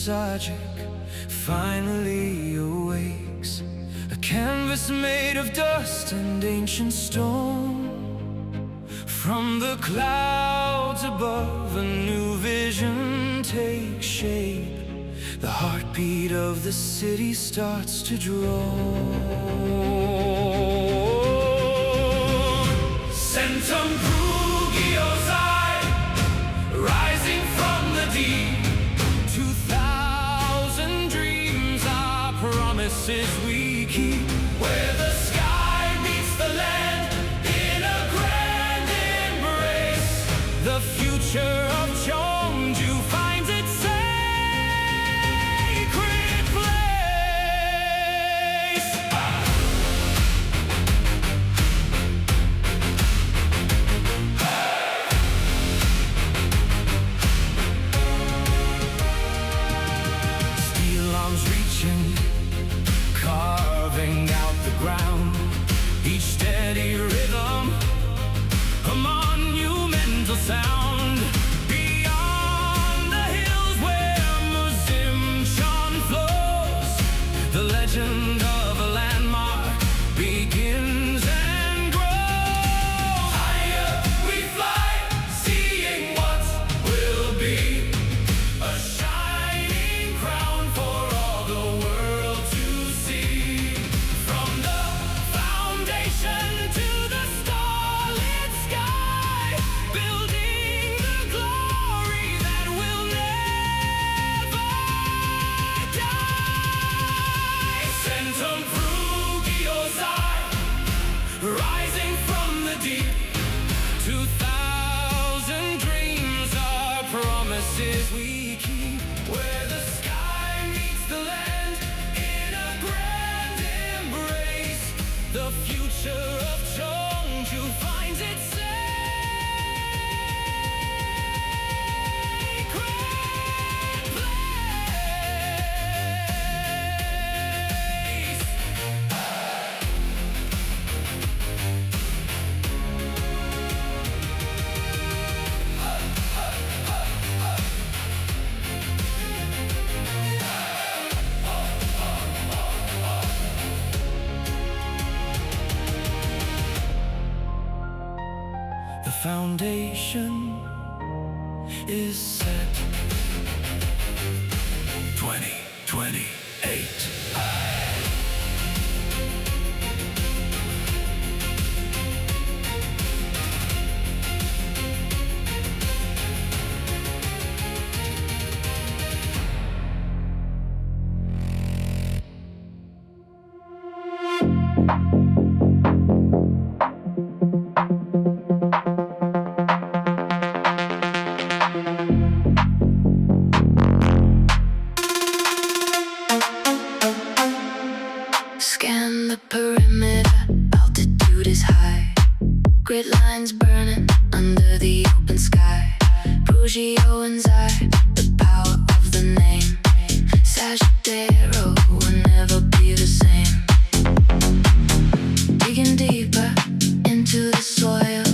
Sajic finally awakes, a canvas made of dust and ancient stone. From the clouds above, a new vision takes shape. The heartbeat of the city starts to drone. Centum 푸르지오's eye, rising from the deep. 2,000 dreams are promises we keep. Where the sky meets the land in a grand embrace, the future of Cheongju finds its sacred place. Steel arms reaching, carving out the ground. Each steady rhythm, a monumental sound. Beyond the hills where Musimchan flows, the legend of a landmark begins and grows. Higher we fly, seeing what will be a shining crown for all the world to see. From the foundation to the starlit sky, building the glory that will never die. Centum 푸르지오's eye, rising from the deep. 2,000 dreams are promises we keep. Where the sky meets the land in a grand embrace, the future of Cheongju finds its sacred place. The foundation is set. 2028. Scan the perimeter, altitude is high. Grid lines burning under the open sky. 푸르지오 and Zai, the power of the name. Sagittarius will never be the same. Digging deeper into the soil,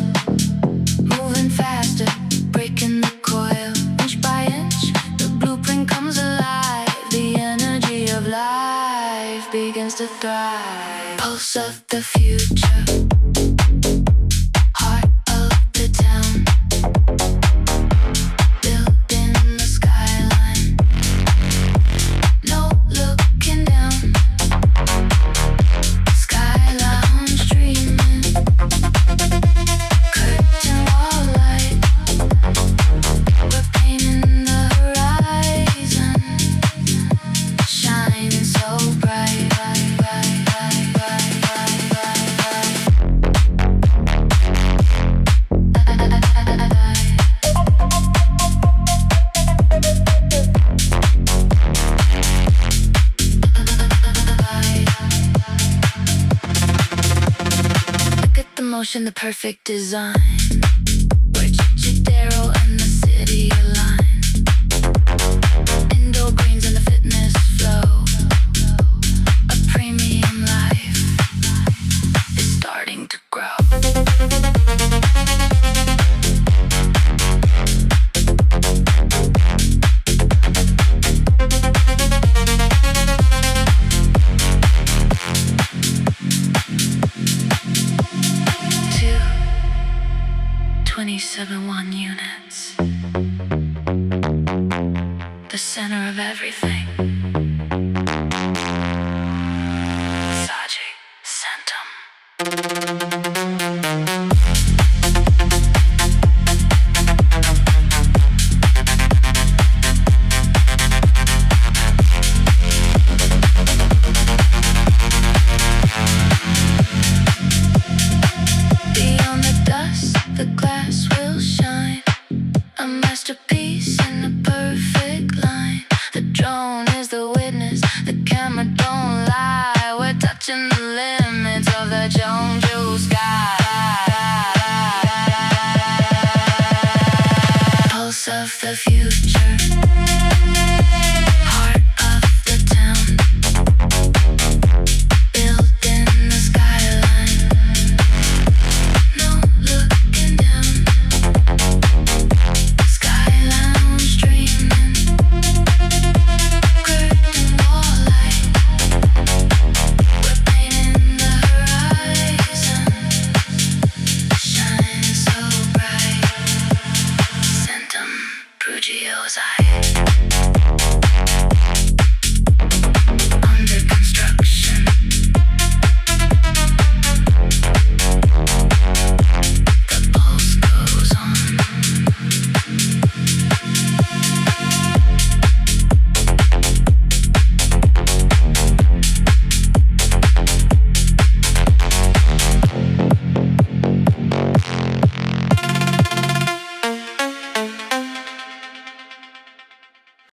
moving faster, breaking the coil. Inch by inch, the blueprint comes alive. The energy of life begins to thrive. Pulse of the future, heart of the town, built in the skyline. No looking down, sky lounge dreaming, curtain wall light. We're painting the horizon, shining so bright, bright, bright, bright, bright, bright, bright, bright. Look at the motion, the perfect design. Where Chichidero and the city align. Indoor greens and the fitness flow. A premium life is starting to grow. everything.